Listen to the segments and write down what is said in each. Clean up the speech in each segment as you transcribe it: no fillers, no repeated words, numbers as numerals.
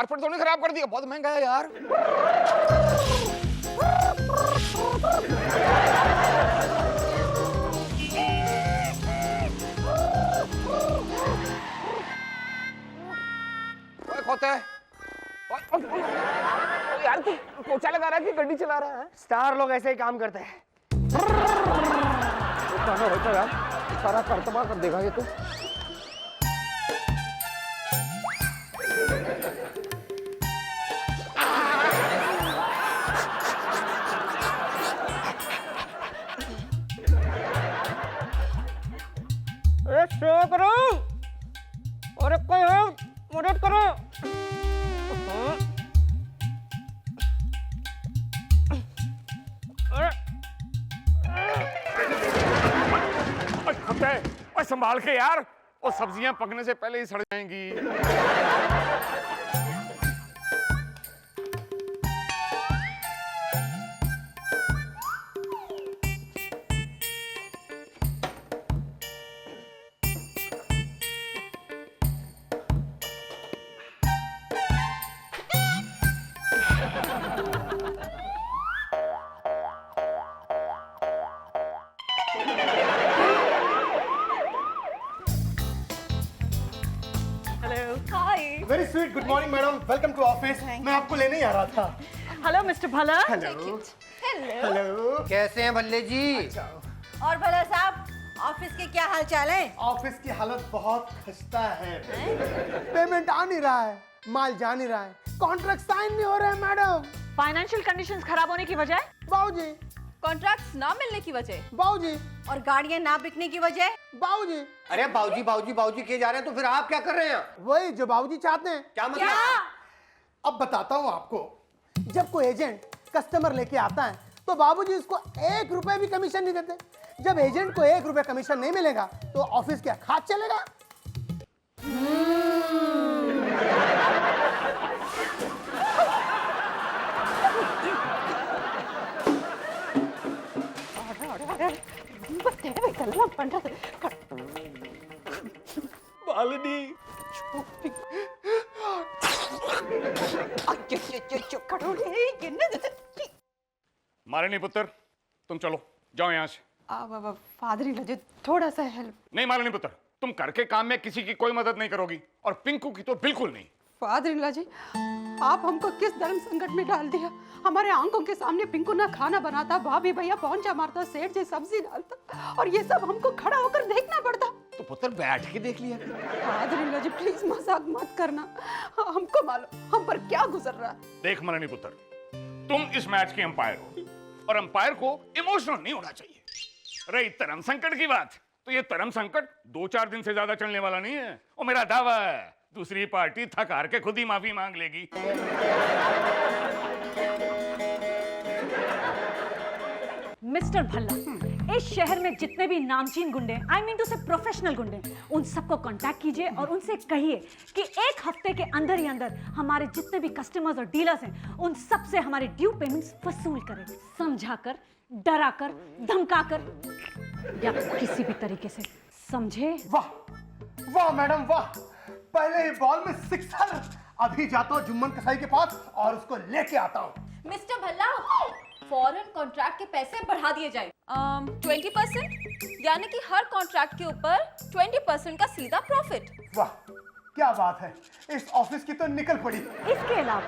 Carpet तो नहीं खराब कर दिया? बहुत महंगा है यार। खोते यार, तू पोछा लगा रहा है कि गड्डी चला रहा है? स्टार लोग ऐसे ही काम करते हैं। होता यार, सारा करतबा कर देगा ये तो। करो, और कोई हो मदद करो। संभाल के यार, वो सब्जियां पकने से पहले ही सड़ जाएंगी। Very sweet, good morning madam, welcome to office. मैं आपको लेने ही आ रहा था। Hello mister Bhalla. Hello hello, कैसे हैं भल्ले जी? और भला साहब, ऑफिस के क्या हाल चाल है? ऑफिस की हालत बहुत खस्ता है। पेमेंट आ नहीं रहा है, माल जा नहीं रहा है, कॉन्ट्रैक्ट साइन नहीं हो रहा है मैडम। फाइनेंशियल कंडीशंस खराब होने की वजह? बाबूजी। कॉन्ट्रैक्ट्स ना मिलने की वजह? बाबूजी। और गाड़ियां ना बिकने की वजह? बाबूजी। अरे बाबूजी बाबूजी बाबूजी किए जा रहे हैं, तो फिर आप क्या कर रहे हैं? वही जो बाबूजी चाहते हैं। क्या मतलब? अब बताता हूँ आपको। जब कोई एजेंट कस्टमर लेके आता है तो बाबूजी उसको 1 रुपए भी कमीशन नहीं देते। जब एजेंट को 1 रुपए कमीशन नहीं मिलेगा तो ऑफिस क्या खाद चलेगा? मालिनी, मालिनी पुत्र, तुम चलो, जाओ यहाँ से। फादर इन लॉ, थोड़ा सा हेल्प। नहीं मालिनी पुत्र, तुम घर के काम में किसी की कोई मदद नहीं करोगी, और पिंकू की तो बिल्कुल नहीं। फादर इन लॉ जी, आप हमको किस धर्म संकट में डाल दिया। हमारे आंखों के सामने पिंकू ना खाना बनाता, भाभी भैया पहुंचा मारता, सेठ जी सब्जी डालता, और ये सब हमको खड़ा होकर देखना पड़ता। तो पुत्र बैठ के देख लिया। Father in law ji, please मजाक मत करना, हमको मालूम हम पर क्या गुजर रहा है। देख मालिनी पुत्र, तुम इस मैच के अंपायर हो, और अंपायर को इमोशनल नहीं होना चाहिए। रही धर्म संकट की बात, तो ये धर्म संकट 2-4 दिन से ज्यादा चलने वाला नहीं है, और मेरा दावा है दूसरी पार्टी थक हार के खुद ही माफी मांग लेगी। मिस्टर भल्ला, इस शहर में जितने भी नामचीन गुंडे, आई मीन टू से प्रोफेशनल गुंडे, उन सबको कांटेक्ट कीजिए और उनसे कहिए कि 1 हफ्ते के अंदर ही अंदर हमारे जितने भी कस्टमर्स और डीलर्स हैं, उन सब से हमारे ड्यू पेमेंट्स वसूल करें, समझाकर, डराकर, धमकाकर या किसी भी तरीके से, समझे? वाह वाह मैडम वाह, पहले ही बॉल में 6 अभी जाता हूँ जुम्मन कसाई के पास और उसको लेके आता हूँ। मिस्टर भल्ला, फॉरेन कॉन्ट्रैक्ट के पैसे बढ़ा दिए जाए 20%, यानी कि हर कॉन्ट्रैक्ट के ऊपर 20% का सीधा प्रॉफिट। वाह क्या बात है, इस ऑफिस की तो निकल पड़ी। इसके अलावा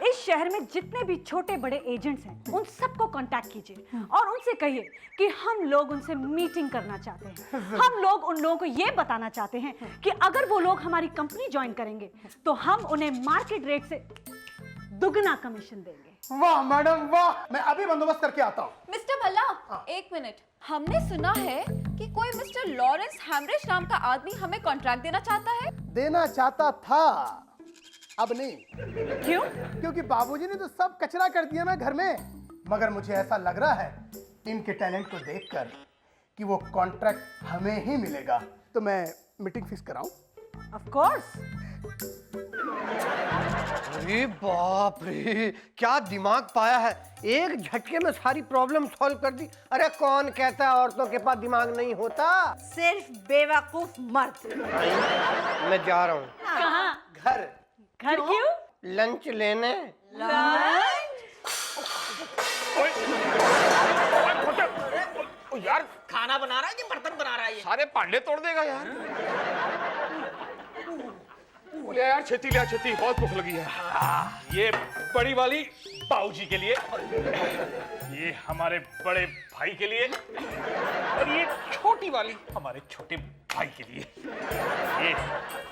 इस शहर में जितने भी छोटे बड़े एजेंट्स हैं, उन सबको कांटेक्ट कीजिए और उनसे कहिए कि हम लोग उनसे मीटिंग करना चाहते हैं। हम लोग उन लोगों को ये बताना चाहते हैं कि अगर वो लोग हमारी कंपनी ज्वाइन करेंगे तो हम उन्हें मार्केट रेट से दुगना कमीशन देंगे। वाह मैडम वाह, मैं अभी बंदोबस्त करके आता हूँ। मिस्टर भल्ला, 1 मिनट, हमने सुना है कि कोई मिस्टर लॉरेंस हैम्ब्रिज नाम का आदमी हमें कॉन्ट्रैक्ट देना चाहता है। देना चाहता था, अब नहीं। क्यों? क्योंकि बाबूजी ने तो सब कचरा कर दिया ना घर में। मगर मुझे ऐसा लग रहा है इनके टैलेंट को देखकर कि वो कॉन्ट्रैक्ट हमें ही मिलेगा, तो मैं मीटिंग फिक्स कराऊं? Of course. अरे बाप रे, क्या दिमाग पाया है, एक झटके में सारी प्रॉब्लम सॉल्व कर दी। अरे कौन कहता है औरतों के पास दिमाग नहीं होता? सिर्फ बेवकूफ मर्द। मैं जा रहा हूँ। कहाँ? घर। घर क्यों? लंच लेने। ओए, खोटे, ओ यार खाना बना रहा है कि बर्तन बना रहा है ये? सारे पांडे तोड़ देगा यार। बोले यार छेती लिया छेती, बहुत भूख लगी है। ये बड़ी वाली बाबूजी के लिए, ये हमारे बड़े भाई के लिए, और ये छोटी वाली हमारे छोटे भाई के लिए। ये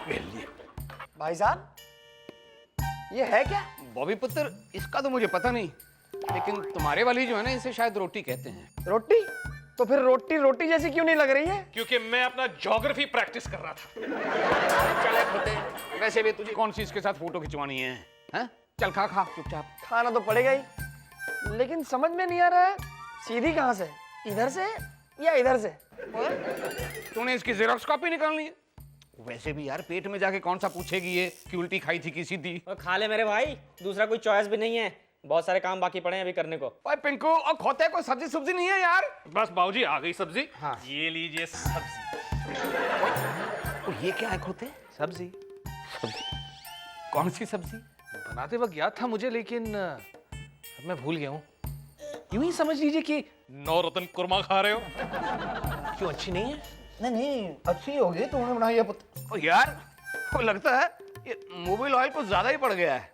मेरे लिए। भाई साहब, ये है क्या? बॉबी पुत्र, इसका तो मुझे पता नहीं, लेकिन तुम्हारे वाली जो है ना, इसे शायद रोटी कहते हैं। रोटी? तो फिर रोटी रोटी जैसी क्यों नहीं लग रही है? क्योंकि मैं अपना ज्योग्राफी प्रैक्टिस कर रहा था। चले खोते, वैसे भी तुझे कौन सी इसके साथ फोटो खिंचवानी है? हैं? चल खा खा चुपचाप। खाना तो पड़ेगा ही, लेकिन समझ में नहीं आ रहा है सीधी कहाँ से, इधर से या इधर से? तूने इसकी जेरोक्स कॉपी निकालनी है? वैसे भी यार पेट में जाके कौन सा पूछेगी ये कि उल्टी खाई थी कि सीधी? और खा ले मेरे भाई, दूसरा कोई चॉइस भी नहीं है, बहुत सारे काम बाकी पड़े हैं अभी करने को। ओए पिंकू, और खोते कोई सब्जी सुब्जी नहीं है यार? बस बाबूजी आ गई सब्जी। हाँ। ये लीजिए सब्जी। तो ये क्या है खोते? सब्जी कौन सी सब्जी? बनाते वक्त याद था मुझे, लेकिन अब मैं भूल गया हूँ। यूं ही समझ लीजिए कि 9 रत्न कुरमा खा रहे हो। क्यों, अच्छी नहीं है? नहीं अच्छी होगी, तुमने बनाई है पुत्र। ओ यार, वो लगता है ये मोबिल ऑयल कुछ ज्यादा ही पड़ गया है।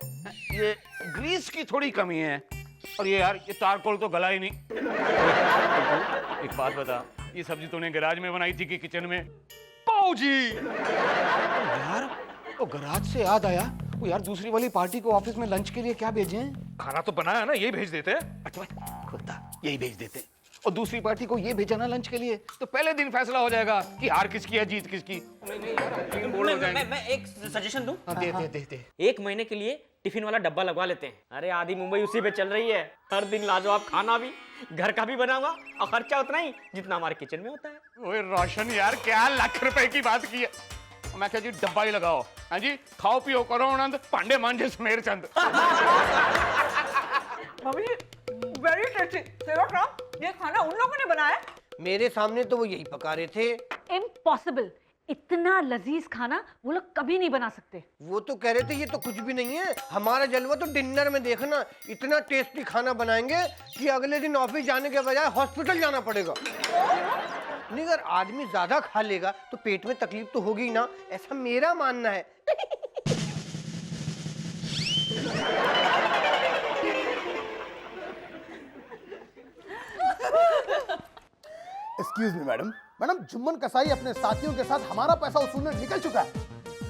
ये ग्रीस की थोड़ी कमी है। और ये यार, ये चारकोल तो गला ही नहीं। एक बात बता, ये सब्जी तूने गैराज में बनाई थी कि किचन में? पाऊजी यार, तो गैराज से याद आया, वो यार दूसरी वाली पार्टी को ऑफिस में लंच के लिए क्या भेजें? खाना तो बनाया ना, यही भेज देते हैं। अच्छा खुदा, यही भेज देते। और दूसरी पार्टी को ये भेजा ना लंच के लिए, तो पहले दिन फैसला हो जाएगा कि हार किसकी है जीत किसकी। नहीं यार, लेकिन बोल हो जाएंगे। मैं एक सजेशन दूं? हाँ, दे दे दे दे। एक महीने के लिए टिफिन वाला डब्बा लगवा लेते हैं। अरे आधी मुंबई उसी पे चल रही है, हर दिन लाजवाब खाना भी, घर का भी बनाऊंगा, और खर्चा उतना ही जितना हमारे किचन में होता है। ओए रोशन यार, क्या लाख रुपए की बात की है? मैं क्या जी, डब्बा ही लगाओ। हाँ जी, खाओ पियो करो आनंद, पांडे मांझे सुमेर चंद। Very tasty. ये खाना उन लोगों ने बनाया? मेरे सामने तो वो यही पका रहे थे। इम्पॉसिबल, इतना लजीज खाना वो लोग कभी नहीं बना सकते। वो तो कह रहे थे ये तो कुछ भी नहीं है, हमारा जलवा तो डिनर में देखना, इतना टेस्टी खाना बनाएंगे कि अगले दिन ऑफिस जाने के बजाय हॉस्पिटल जाना पड़ेगा। नहीं, अगर आदमी ज्यादा खा लेगा तो पेट में तकलीफ तो होगी ना, ऐसा मेरा मानना है। Excuse me madam. Madam, Jumman कसाई अपने साथियों के साथ हमारा पैसा वसूलने निकल चुका है।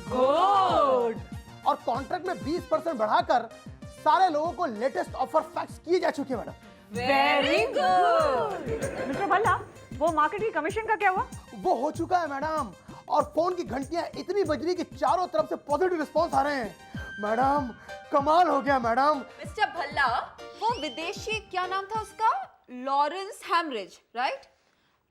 गुड। और कॉन्ट्रैक्ट में 20% बढ़ाकर सारे लोगों को लेटेस्ट ऑफर फैक्स किए जा चुके हैं madam. Very good. Mister Bhalla, वो मार्केट की कमीशन का क्या हुआ? वो हो चुका है मैडम, और फोन की घंटियां इतनी बज रही कि चारों तरफ से पॉजिटिव रिस्पॉन्स आ रहे हैं। मैडम, कमाल हो गया मैडम। मिस्टर भल्ला, वो विदेशी क्या नाम था उसका, लॉरेंस हैमरिज, राइट?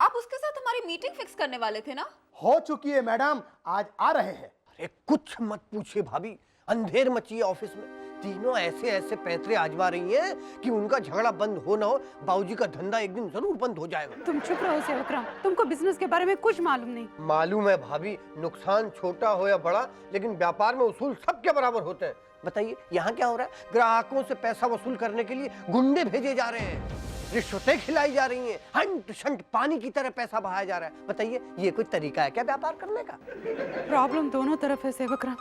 आप उसके साथ हमारी मीटिंग फिक्स करने वाले थे ना? हो चुकी है मैडम, आज आ रहे हैं। अरे कुछ मत पूछिए भाभी, अंधेर मची है ऑफिस में। तीनों ऐसे ऐसे पैतरे आजमा रही हैं कि उनका झगड़ा बंद हो ना हो, बाबूजी का धंधा एक दिन जरूर बंद हो जाएगा। तुम चुप रहो सेवकराम, तुमको बिजनेस के बारे में कुछ मालूम नहीं। मालूम है भाभी, नुकसान छोटा हो या बड़ा, लेकिन व्यापार में उसूल सबके बराबर होते हैं। बताइए यहाँ क्या हो रहा है? ग्राहकों से पैसा वसूल करने के लिए गुंडे भेजे जा रहे हैं, रिश्वतें खिलाई जा रही हैं, हंट शंट पानी की तरह पैसा बहाया जा रहा है। बताइए ये कोई तरीका है क्या व्यापार करने का? प्रॉब्लम दोनों तरफ है सेवकराम,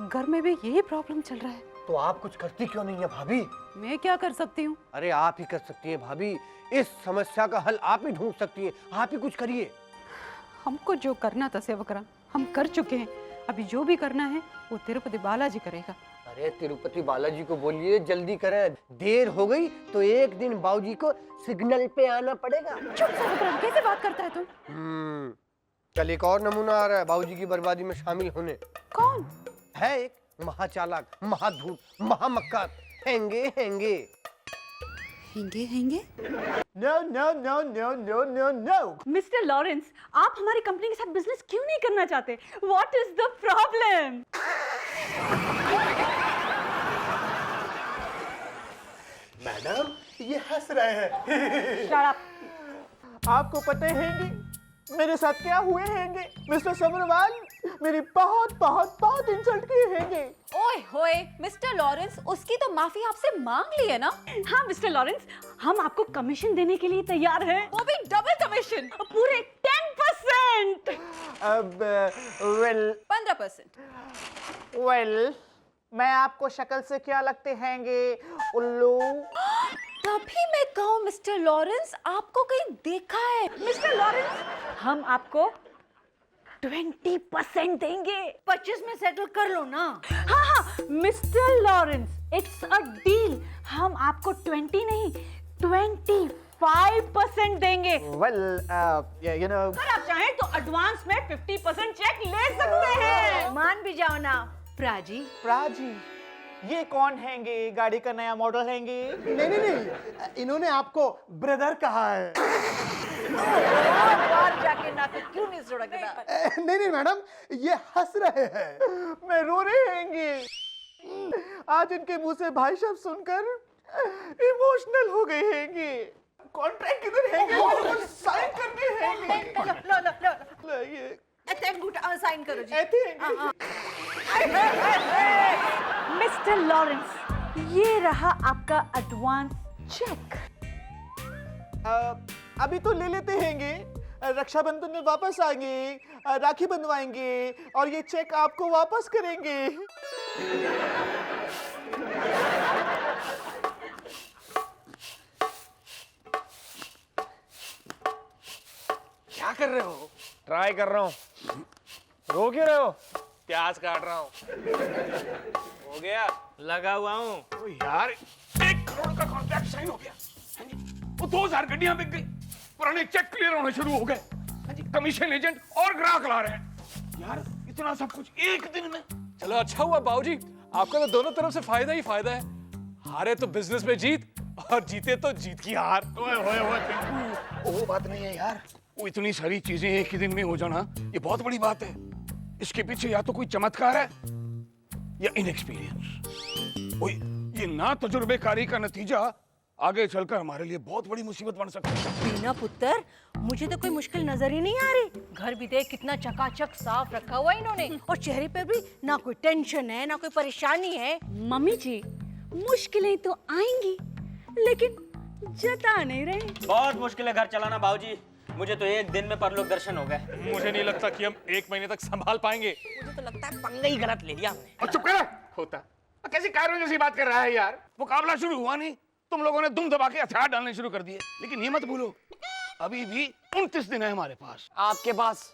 घर में भी यही प्रॉब्लम चल रहा है। तो आप कुछ करती क्यों नहीं है भाभी? मैं क्या कर सकती हूँ? अरे आप ही कर सकती हैं भाभी, इस समस्या का हल आप ही ढूंढ सकती हैं, आप ही कुछ करिए। हमको जो करना था सेवकराम हम कर चुके हैं, अभी जो भी करना है वो तिरुपति बालाजी करेगा। अरे तिरुपति बालाजी को बोलिए जल्दी करें, देर हो गई तो एक दिन बाबूजी को सिग्नल पे आना पड़ेगा। चुप सेवकराम, कैसे बात करता है तुम? कल एक और नमूना आ रहा है बाबूजी की बर्बादी में शामिल होने। कौन है? एक महाचालाक, महाधूत, महामक्कार, हेंगे हेंगे। हेंगे हेंगे? No no no no no no no. Mister Lawrence, आप हमारी कंपनी के साथ बिजनेस क्यों नहीं करना चाहते? What is the problem? Madam, ये हंस रहे हैं। Shut up. आपको पता है मेरे साथ क्या हुए हैं मिस्टर सब्रवाल? मेरी बहुत बहुत बहुत इंसल्ट की हैंगे। ओए होए मिस्टर लॉरेंस, उसकी तो माफी आपसे मांग ली है ना। हाँ मिस्टर लॉरेंस, हम आपको कमीशन देने के लिए तैयार हैं। वो भी डबल कमीशन, पूरे 10%। अब वेल 15%। वेल, मैं आपको शक्ल से क्या लगते हैंगे उल्लू? तभी मैं कहूँ मिस्टर लॉरेंस, आपको कहीं देखा है। मिस्टर लॉरेंस, हम आपको 20% देंगे। 25 में सेटल कर लो ना। हाँ हाँ mister Lawrence, it's a deal. हम आपको 20 नहीं 25% देंगे। वेल यू नो, अगर आप चाहें तो एडवांस में 50% चेक ले सकते हैं। मान भी जाओ ना प्राजी। प्राजी, ये कौन हैंगे? गाड़ी का नया मॉडल हैंगे? नहीं नहीं नहीं, इन्होंने आपको ब्रदर कहा है। बाहर जाके ना तो क्यों नहीं सुड़कना? नहीं नहीं मैडम, ये हंस रहे हैं। मैं रो रहे हैंगे। आज इनके मुंह से भाई शब्द सुनकर इमोशनल हो गए हैंगे। कॉन्ट्रैक्ट किधर हैंगे? साइन करने हैंगे। लो ये साइन करो जी। ऐसे हैंगे। मिस्टर लॉरेंस, ये रहा आपका एडवांस चेक। अभी तो ले लेते हैंगे, रक्षाबंधन में वापस आएंगे, राखी बंधवाएंगे और ये चेक आपको वापस करेंगे। क्या कर रहे हो? ट्राई कर रहा हूँ। रो क्यों रहे हो? प्याज काट रहा हूँ। हो गया? लगा हुआ हूँ। ओ यार, 1 करोड़ का कॉन्ट्रैक्ट साइन हो गया। हाँ जी, वो 2000 गड्डियां बिक गई, पुराने चेक क्लियर होने शुरू हो गए। हाँ जी, कमीशन एजेंट और ग्राहक ला रहे हैं। यार, इतना सब कुछ एक दिन में। चलो अच्छा हुआ बाबूजी, आपका तो दोनों तरफ से फायदा ही फायदा है। हारे तो बिजनेस में जीत और जीते तो जीत की हार। ओए पिंकू, वो बात नहीं है यार। वो इतनी सारी चीजें एक ही दिन में हो जाना, ये बहुत बड़ी बात है। इसके पीछे या तो कोई चमत्कार है या इनएक्सपीरियंस। ओए, ये ना तजुर्बेकारी का नतीजा आगे चलकर हमारे लिए बहुत बड़ी मुसीबत बन सकती है। बीना पुत्र, मुझे तो कोई मुश्किल नजर ही नहीं आ रही। घर भी देख कितना चकाचक साफ रखा हुआ है इन्होंने, और चेहरे पर भी ना कोई टेंशन है ना कोई परेशानी है। मम्मी जी, मुश्किलें तो आएंगी लेकिन जता नहीं रहे। बहुत मुश्किल है घर चलाना बाबूजी। मुझे तो एक दिन में परलोक दर्शन हो गए। मुझे नहीं लगता कि हम 1 महीने तक संभाल पाएंगे। मुझे तो लगता है पंगा ही गलत ले लिया हमने। और चुप कर होता। कैसी कायरों जैसी बात कर रहा है यार? मुकाबला शुरू हुआ नहीं, तुम लोगों ने दुम दबा के हथियार डालने शुरू कर दिए। लेकिन ये मत भूलो, अभी भी 29 दिन है हमारे पास। आपके पास?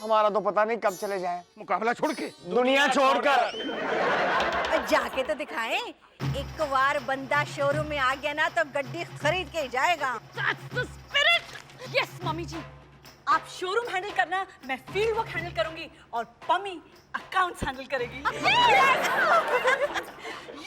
हमारा तो पता नहीं कब चले जाए। मुकाबला छोड़ के, दुनिया छोड़कर। जाके तो दिखाएं। एक बार बंदा शोरूम में आ गया ना तो गड्डी खरीद के ही जाएगा। यस मम्मी जी, आप शोरूम हैंडल करना, मैं फील्ड वर्क हैंडल करूंगी और पम्मी अकाउंट्स हैंडल करेगी।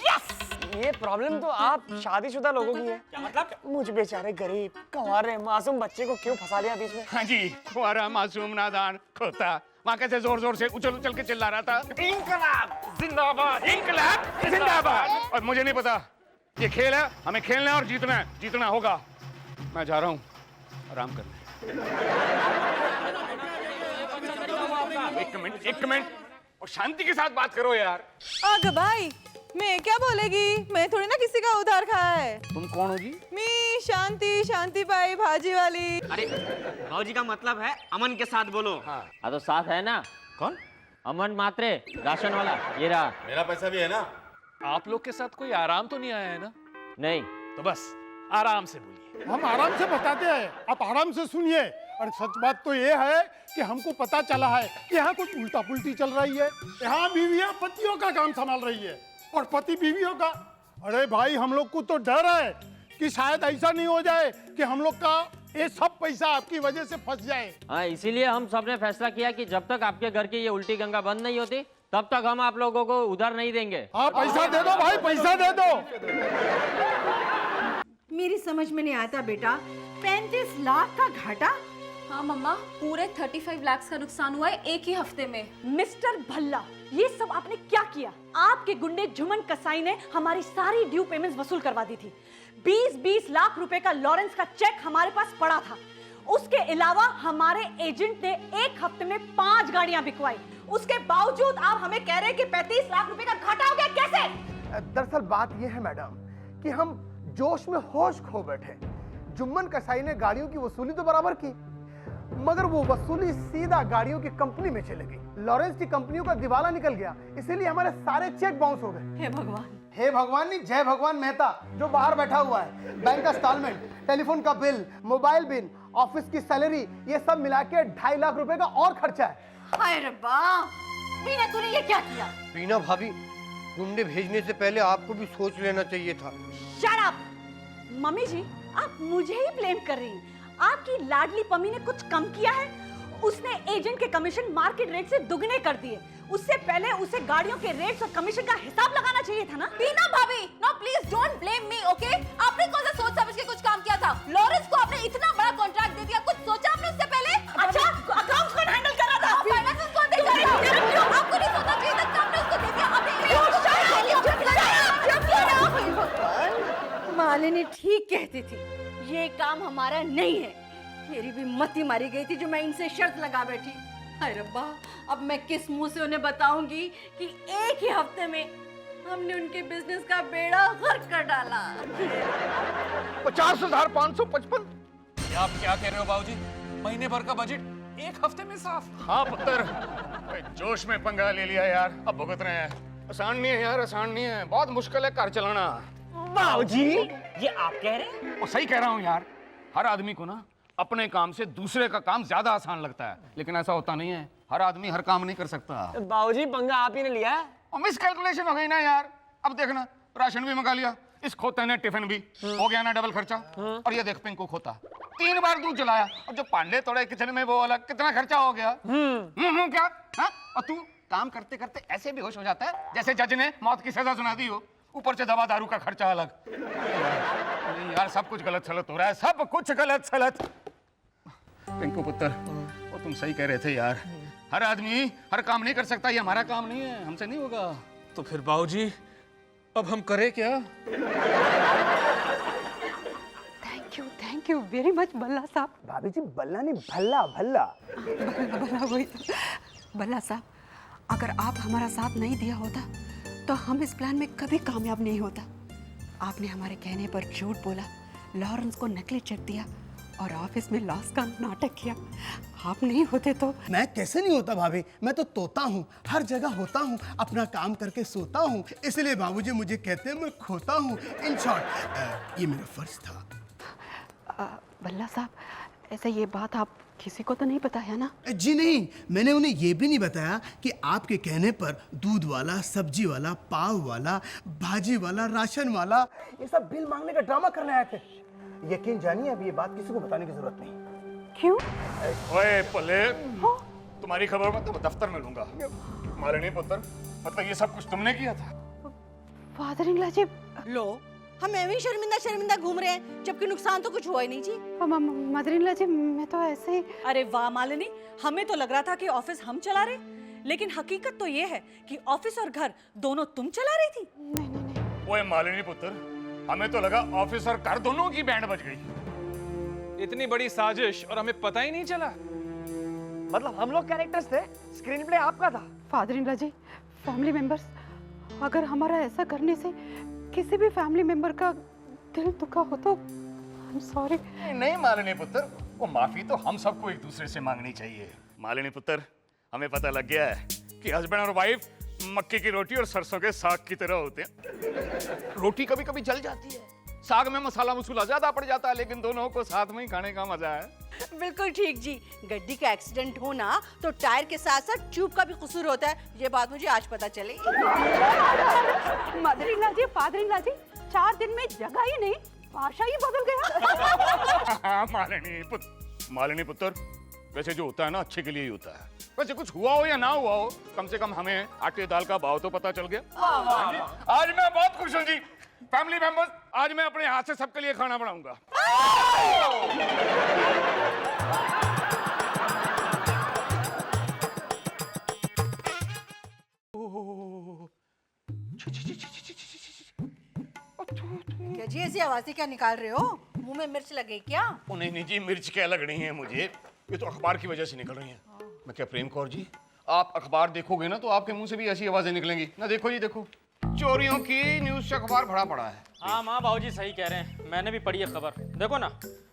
यस। ये प्रॉब्लम तो आप शादीशुदा लोगों की है। क्या मतलब? मुझ बेचारे गरीब कंवारे मासूम बच्चे को क्यों फंसा लिया बीच में? हाँ जी, कुंवारा मासूम नादान खोता वहाँ कैसे जोर जोर से उछल उछल के चिल्ला रहा था, इंकलाब जिंदाबाद, इंकलाब जिंदाबाद। और मुझे नहीं पता, ये खेल है, हमें खेलना है और जीतना है, जीतना होगा। मैं जा रहा हूँ आराम करने। एक मिनट और शांति के साथ बात करो यार। आगे भाई, मैं क्या बोलेगी? मैं थोड़ी ना किसी का उधार खाया है। तुम कौन हो जी? मैं शांति पाई भाजी वाली। अरे बाबूजी का मतलब है अमन के साथ बोलो। हाँ तो साथ है ना? कौन? अमन मात्रे, राशन वाला। ये रहा। मेरा पैसा भी है ना? आप लोग के साथ कोई आराम तो नहीं आया है ना? नहीं तो बस आराम से बोलिए। हम आराम से बताते हैं, आप आराम से सुनिए। और सच बात तो ये है कि हमको पता चला है कि यहाँ कुछ उल्टा पुल्टी चल रही है। यहाँ बीवियाँ पतियों का काम संभाल रही है और पति बीवियों का। अरे भाई, हम लोग को तो डर है कि शायद ऐसा नहीं हो जाए कि हम लोग का ये सब पैसा आपकी वजह से फंस जाए। हाँ, इसीलिए हम सब ने फैसला किया कि जब तक आपके घर की ये उल्टी गंगा बंद नहीं होती तब तक हम आप लोगों को उधार नहीं देंगे। हाँ, पैसा दे दो भाई, पैसा दे दो। मेरी समझ में नहीं आता बेटा, 35 लाख का घाटा। हाँ मम्मा, पूरे 35 लाख का नुकसान हुआ है एक ही हफ्ते में। मिस्टर भल्ला, ये सब आपने क्या किया? आपके गुंडे झुमन कसाई ने हमारी सारी ड्यू पेमेंट्स वसूल करवा दी थी। 20-20 लाख रुपए का लॉरेंस का चेक हमारे पास पड़ा था उसके अलावा हमारे एजेंट ने एक हफ्ते में 5 गाड़ियां बिकवाई। उसके बावजूद आप हमें कह रहे हैं कि 35 लाख रुपए का घाटा हो गया, कैसे? दरअसल बात यह है मैडम कि हम जोश में होश खो बैठे। जुम्मन कसाई ने गाड़ियों की वसूली तो बराबर की, मगर वो वसूली सीधा गाड़ियों की कंपनी में चली गई। लॉरेंस की कंपनियों का दिवाला निकल गया, इसीलिए हमारे सारे चेक बाउंस हो गए। हे भगवान, हे भगवान नहीं, जय भगवान मेहता जो बाहर बैठा हुआ है। बैंक का इंस्टॉलमेंट, टेलीफोन का बिल, मोबाइल बिल, ऑफिस की सैलरी, ये सब मिला के 2.5 लाख रुपए का और खर्चा है। हाय रब्बा, मीना तूने ये क्या किया? रीना भाभी, गुंडे भेजने से पहले आपको भी सोच लेना चाहिए था। Shut up! मम्मी जी, आप मुझे ही ब्लेम कर रही हैं। आपकी लाडली पम्मी ने कुछ कम किया है? उसने एजेंट के कमीशन मार्केट रेट से दुगने कर दिए। उससे पहले उसे गाड़ियों के रेट्स और कमीशन का हिसाब लगाना चाहिए था ना? बीना भाभी, no please don't blame me, okay? आपने कौन सा सोच समझ के कुछ काम किया था? लॉरेंस को आपने इतना बड़ा कॉन्ट्रैक्ट दे दिया, कुछ सोचा आपने उससे पहले? अच्छा, अकाउंट्स कौन हैंडल कर रहा था? फाइनेंस कौन देख रहा था? आपको नहीं सोचना चाहिए था, आपने उसको दे दिया। मालिनी ठीक कहती थी, ये काम हमारा नहीं है। मेरी भी मती मारी गई थी जो मैं इनसे शर्त लगा बैठी। हाय रब्बा, अब मैं किस मुंह से उन्हें बताऊंगी कि एक ही हफ्ते में हमने उनके बिजनेस का बेड़ा गर्क कर डाला। 50,555। आप क्या कह रहे हो बाबूजी? महीने भर का बजट एक हफ्ते में साफ। हाँ पुत्र, ओए, जोश में पंगा ले लिया यार, अब भुगत रहे हैं। आसान नहीं है यार, आसान नहीं है, बहुत मुश्किल है कार चलाना। बाबूजी, ये आप कह रहे हैं? और सही कह रहा हूँ यार, हर आदमी को ना अपने काम से दूसरे का काम ज्यादा आसान लगता है, लेकिन ऐसा होता नहीं है। हर आदमी हर काम नहीं कर सकता। बाबूजी, पंगा आप ही ने लिया है। और मिस कैलकुलेशन हो गई ना यार। अब देखना, राशन भी मंगा लिया, इस खोते ने टिफिन भी, हो गया ना डबल खर्चा। और ये देख पिंकू खोता 3 बार दूध जलाया, और जो पांडे तोड़े किचन में वो अलग, कितना खर्चा हो गया। क्या हाँ? और तू काम करते करते ऐसे बेहोश हो जाता है जैसे जज ने मौत की सजा सुना दी हो, ऊपर से दवा दारू का खर्चा अलग। नहीं यार, सब कुछ गलत सलत हो रहा है, सब कुछ गलत सलत। पिंकू पुत्र, वो तुम सही कह रहे थे यार, हर आदमी हर काम नहीं कर सकता, ये हमारा काम नहीं है, हमसे नहीं होगा। तो फिर बाबूजी, अब हम करें क्या? थैंक यू वेरी मच बल्ला साहब। भाभी जी, बल्ला नहीं, भल्ला भल्ला। भला वही तो। बल्ला साहब, अगर आप हमारा साथ नहीं दिया होता तो हम इस प्लान में कभी कामयाब नहीं होता। आपने हमारे कहने पर झूठ बोला, लॉरेंस को नकली चेक दिया और ऑफिस में लॉस का नाटक किया। आप नहीं होते तो। मैं कैसे नहीं होता भाभी, मैं तो तोता हूँ, हर जगह होता हूँ, अपना काम करके सोता हूँ, इसलिए बाबूजी मुझे कहते हैं मैं खोता हूँ। इन शॉर्ट, ये मेरा फर्ज था। बल्ला साहब, ऐसे ये बात आप किसी को तो नहीं बताया ना? जी नहीं, मैंने उन्हें ये भी नहीं बताया कि आपके कहने पर दूध वाला, सब्जी वाला, पाव वाला, भाजी वाला, राशन वाला, ये सब बिल मांगने का ड्रामा करने आए थे। यकीन जानिए, अब ये बात किसी को बताने की जरूरत नहीं। क्यों? ओए पल्ले, तुम्हारी खबर मैं तो दफ्तर में लूंगा। मालिनी पुत्र, मतलब ये सब कुछ तुमने किया था? फादर इन लॉ जी, लो, हम एवं शर्मिंदा शर्मिंदा घूम रहे हैं, जबकि नुकसान तो कुछ हुआ ही नहीं जी। मदर इन लॉ जी, मैं तो ऐसे ही। अरे वाह मालिनी, हमें तो लग रहा था कि ऑफिस हम चला रहे, लेकिन हकीकत तो ये है कि ऑफिस और घर दोनों तुम चला रही थी। नहीं। ओए मालिनी पुत्र, हमें तो लगा ऑफिस और घर दोनों की बैंड बज गई। इतनी बड़ी साजिश और हमें पता ही नहीं चला। मतलब हम लोग कैरेक्टर्स थे, स्क्रीन प्ले आपका था। Father in law ji, family members, अगर हमारा ऐसा करने से किसी भी फैमिली मेंबर का दिल दुखा हो तो आई एम सॉरी। नहीं मालिनी पुत्र, वो माफी तो हम सबको एक दूसरे से मांगनी चाहिए। मालिनी पुत्र, हमें पता लग गया है कि हस्बैंड और वाइफ मक्के की रोटी और सरसों के साग की तरह होते हैं। रोटी कभी कभी जल जाती है, साग में मसाला मसूला ज्यादा पड़ जाता है, लेकिन दोनों को साथ में ही खाने का मजा है। बिल्कुल ठीक जी, गड्डी का एक्सीडेंट होना तो टायर के साथ साथ ट्यूब का भी कसूर होता है, ये बात मुझे आज पता चली। Mother in law ji, father in law ji, 4 दिन में जगह ही नहीं, भाषा ही बदल गया। मालिनी पुत्र, वैसे जो होता है ना अच्छे के लिए ही होता है। वैसे कुछ हुआ हो या ना हुआ हो, कम से कम हमें आटे दाल का भाव तो पता चल गया। आज मैं बहुत खुश हूँ जी। फैमिली मेंबर्स, आज मैं अपने हाथ से सबके लिए खाना बनाऊंगा। क्या जी ऐसी आवाज़ें क्या निकाल रहे हो? मुंह में मिर्च लगे क्या? ओ नहीं नहीं जी, मिर्च क्या लग रही है मुझे, ये तो अखबार की वजह से निकल रही हैं। मैं क्या प्रेम कौर जी, आप अखबार देखोगे ना तो आपके मुंह से भी ऐसी आवाजें निकलेंगी ना। देखो जी देखो, चोरियों की न्यूज से अखबार भरा पड़ा है। हाँ माँ बाबूजी सही कह रहे हैं, मैंने भी पढ़ी है खबर। देखो ना,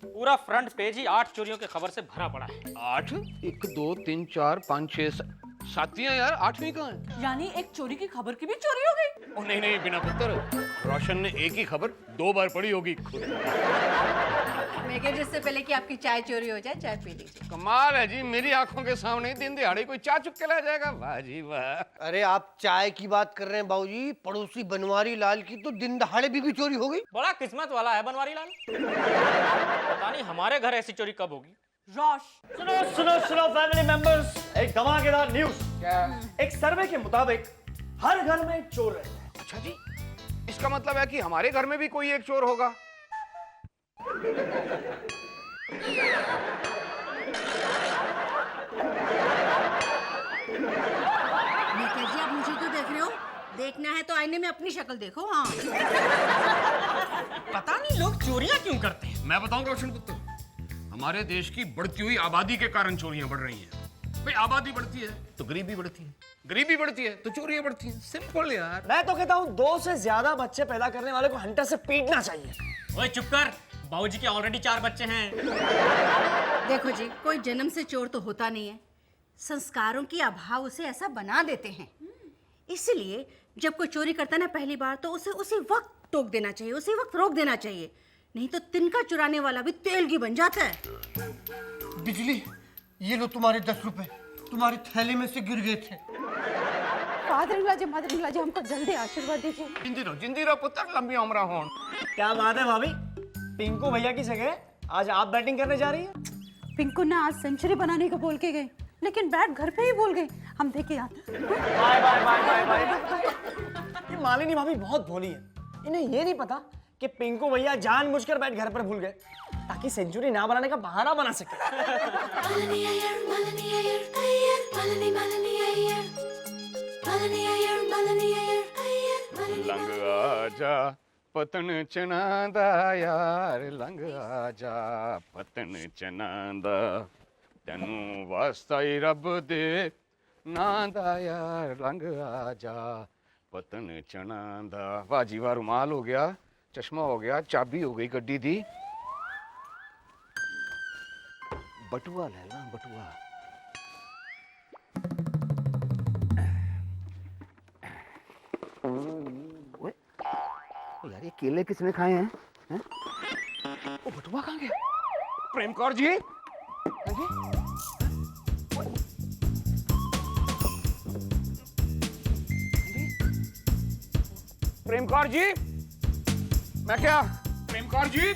पूरा फ्रंट पेज ही 8 चोरियों की खबर से भरा पड़ा है। 8? 1 2 3 4 5 6 साथियां यार, 8वीं कहाँ है? यानी एक चोरी की खबर की भी चोरी हो गई? ओ नहीं नहीं बिना पुत्र, रोशन ने एक ही खबर 2 बार पढ़ी होगी खुद। मैं कह जिससे पहले कि आपकी चाय चोरी हो जाए, चाय पी लीजिए। कमाल है जी, मेरी आंखों के सामने दिन दिहाड़े कोई चाय चुप के ला जाएगा। वाह जी वाह। अरे आप चाय की बात कर रहे हैं बाबूजी, पड़ोसी बनवारी लाल की तो दिन दहाड़े भी चोरी हो गई। बड़ा किस्मत वाला है बनवारी लाल। पता नहीं हमारे घर ऐसी चोरी कब होगी। रोश, सुनो सुनो सुनो फैमिली मेंबर्स, एक धमाकेदार न्यूज। क्या? एक सर्वे के मुताबिक हर घर में चोर रहते हैं। अच्छा जी, इसका मतलब है कि हमारे घर में भी कोई एक चोर होगा। जी आप मुझे क्यों देख रहे हो? देखना है तो आईने में अपनी शक्ल देखो। हाँ पता नहीं लोग चोरियां क्यों करते हैं। मैं बताऊं रोशन पुत्र, हमारे देश की बढ़ती हुई आबादी के कारण चोरियां बढ़ रही हैं। भाई आबादी बढ़ती है तो गरीबी बढ़ती है, गरीबी बढ़ती है तो चोरियां बढ़ती हैं। सिंपल यार। मैं तो कहता हूँ 2 से ज्यादा बच्चे पैदा करने वाले को हंटर से पीटना चाहिए। ओए चुप कर, बाबूजी के ऑलरेडी 4 बच्चे हैं। देखो जी, कोई जन्म से चोर तो होता नहीं है, संस्कारों की अभाव उसे ऐसा बना देते हैं। इसलिए जब कोई चोरी करता है ना पहली बार, तो उसे उसी वक्त टोक देना चाहिए, उसी वक्त रोक देना चाहिए, नहीं तो तिनका चुराने वाला भी तेल की बन जाता है। बिजली, ये लो तुम्हारे 10 रुपए, तुम्हारी थैली में से गिर गए थे। Father in law ji, mother in law ji, हमको जल्दी आशीर्वाद दीजिए। जिंदी रहो पुत्र, लंबी उम्र हो। क्या बात है भाभी, पिंकू भैया की जगह आज आप बैटिंग करने जा रही है। पिंकू ना आज सेंचुरी बनाने को बोल के गए, लेकिन बैट घर पे ही भूल गए। हम देखे bye bye bye bye bye. ये मालिनी भाभी बहुत भोली है, इन्हें ये नहीं पता कि पिंकू भैया जानबूझकर बैट घर पर भूल गए ताकि सेंचुरी ना बनाने का बहाना बना सके। लंग आजा पतन चना दा यार, लंग आजा पतन चना दा, तेनू वास्ता ही रब दे ना दा यार, लंग आजा पतन चना दा। वाह जी वाह, रुमाल हो गया, चश्मा हो गया, चाबी हो गई गड्डी दी। बटुआ ले ला, बटुआ। यार ये केले किसने खाए हैं? वो बटुआ कहाँ गया? प्रेम कौर जी, हाँ जी? प्रेम कौर जी, मैं क्या? प्रेम कौर जी,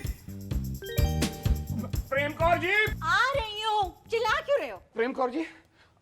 प्रेम कौर जी, आ रही हूँ। चिल्ला क्यों रहे हो? प्रेम कौर जी,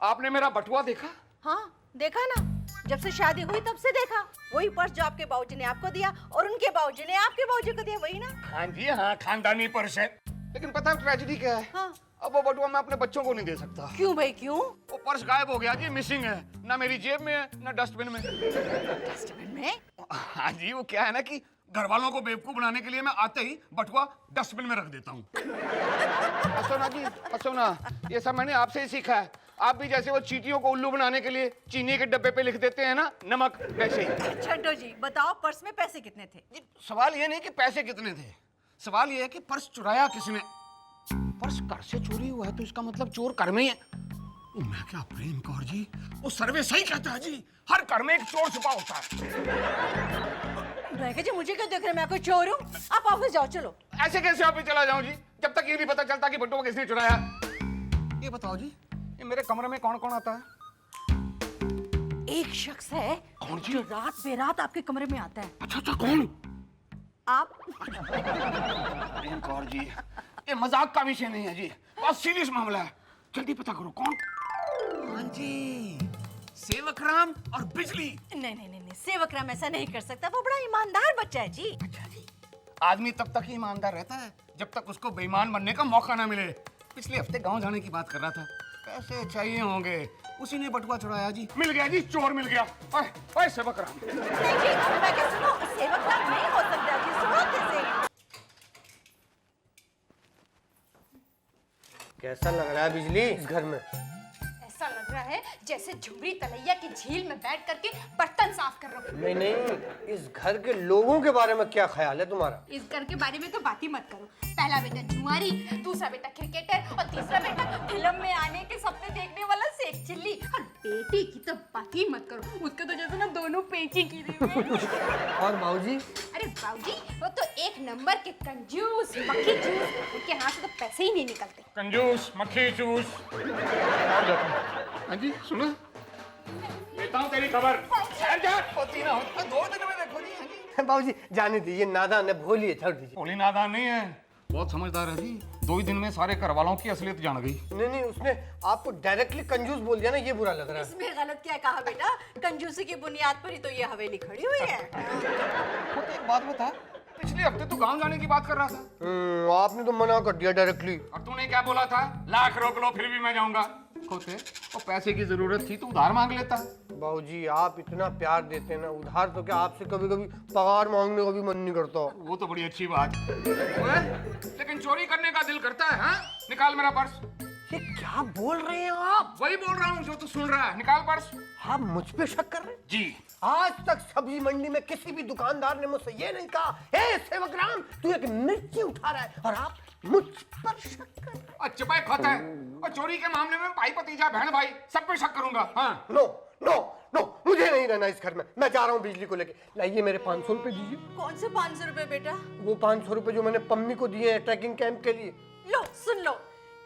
आपने मेरा बटुआ देखा? हाँ देखा ना, जब से शादी हुई तब से देखा। वही पर्स जो आपके बाबूजी ने आपको दिया और उनके बाबूजी ने आपके बाबूजी को दिया, वही ना? हाँ जी हाँ, खानदानी पर्स है। लेकिन पता है ट्रेजेडी क्या है? हाँ। अब वो बटुआ मैं अपने बच्चों को नहीं दे सकता। क्यों भाई क्यों? वो पर्स गायब हो गया जी, मिसिंग है। ना मेरी जेब में है, ना डस्टबिन में। डस्टबिन में? हाँ जी, वो क्या है ना कि घर वालों को बेवकूफ बनाने के लिए मैं आते ही बटुआ डस्टबिन में रख देता हूँ। हंसो ना जी, हंसो ना, ये सब मैंने आपसे ही सीखा है। आप भी जैसे वो चींटियों को उल्लू बनाने के लिए चीनी के डब्बे पे लिख देते हैं ना नमक, वैसे ही। छड्डो जी, बताओ पर्स में पैसे कितने थे? जी, सवाल ये नहीं कि पैसे कितने थे, सवाल ये है कि पर्स चुराया किसने। पर्स घर से चोरी हुआ है तो इसका मतलब चोर घर में ही है। मैं क्या प्रेम कौर जी, वो सर्वे सही कहता है जी, हर घर में एक चोर छुपा होता है। जी मुझे क्यों देख रहे हैं, मैं कोई चोर हूँ? आप ऑफिस जाओ, चलो। ऐसे कैसे ऑफिस चला जाऊं जी, जब तक ये नहीं पता चलता कि बटुआ किसने चुराया। ये बताओ जी, ये मेरे कमरे में कौन कौन आता है? एक शख्स है कौन जी? जो रात बेरात आपके कमरे में आता है। अच्छा अच्छा, कौन? आप। प्रेम कौर जी, ये मजाक का विषय नहीं है जी, बहुत सीरियस मामला है, जल्दी पता करो कौन। हाँ जी, सेवक राम और बिजली। नहीं नहीं नहीं, सेवक राम ऐसा नहीं कर सकता, वो बड़ा ईमानदार बच्चा है जी। अच्छा जी, आदमी तब तक ही ईमानदार रहता है जब तक उसको बेईमान बनने का मौका ना मिले। पिछले हफ्ते गांव जाने की बात कर रहा था, पैसे चाहिए होंगे, उसी ने बटुआ चुराया जी। मिल गया जी, चोर मिल गया। ओए ओए सेवक राम। नहीं जी, मैं क्या सुनो, सेवक राम नहीं हो सकता जी, सुनो कैसे। कैसा लग रहा है बिजली इस घर में? ऐसा लग रहा है जैसे झुमरी तलैया की झील में बैठ करके बर्तन साफ कर रहा हूँ। नहीं नहीं, इस घर के लोगों के बारे में क्या ख्याल है तुम्हारा? इस घर के बारे में तो बात ही मत करो। पहला बेटा जुआरी, दूसरा बेटा क्रिकेटर और तीसरा बेटा फिल्म में आने के सपने देखने वाला सेठ चिल्ली। और बेटी की तो बात ही मत करो, उसके तो जैसे ना दोनों पेची गिरे हुए। और बाबूजी? अरे बाबूजी वो तो एक नंबर के कंजूस मक्खी चूस, उनके हाथ से तो पैसे ही नहीं निकलते। कंजूस मक्खी चूस। और जाता हूँ। हाँ जी सुनो, लेता हूँ तेरी खबर। ठहर जा। होती ना होती, 2 दिन में देखो जी। बाबूजी जाने दीजिए, नादान है, भोलिए, छोड़ दीजिए। भोली नादान नहीं है, बहुत समझदार है जी। 2 ही दिन में सारे घर वालों की असलियत जान गई। नहीं नहीं, उसने आपको डायरेक्टली कंजूस बोल दिया ना, ये बुरा लग रहा है। इसमें गलत क्या कहा बेटा? कंजूसी की बुनियाद पर ही तो ये हवेली खड़ी हुई है। खुद एक बात बता, पिछले हफ्ते तू गांव जाने की बात कर रहा था। आपने तो मना कर दिया डायरेक्टली। और तूने क्या बोला था? लाख रोक लो फिर भी मैं जाऊंगा। खोते, और पैसे की जरूरत थी तो उधार मांग लेता। बाबूजी आप इतना प्यार देते हैं ना, उधार तो क्या, आपसे कभी कभी पगार मांगने का भी मन नहीं करता। वो तो बड़ी अच्छी बात। लेकिन चोरी करने का दिल करता है। हाँ? निकाल मेरा पर्स। ये क्या बोल रहे हैं आप? वही बोल रहा हूँ जो तू सुन रहा है। निकाल पर्स। आप मुझ पे शक कर रहे हैं? जी। आज तक सब्जी मंडी में किसी भी दुकानदार ने मुझसे ये नहीं कहा, हे सेवकराम तू एक मिर्ची उठा रहा है, और आप मुझ पर शक कर रहे हैं। अच्छा भाई खाता है, और चोरी के मामले में भाई भतीजा बहन भाई सब पे शक करूंगा। हाँ? नो नो नो, मुझे नहीं रहना इस घर में, मैं जा रहा हूँ बिजली को लेके। लाइए मेरे 500 रुपए दीजिए। कौन से 500 रुपए बेटा? वो 500 रुपए जो मैंने पम्मी को दिए हैं ट्रैकिंग कैंप के लिए। लो सुन लो,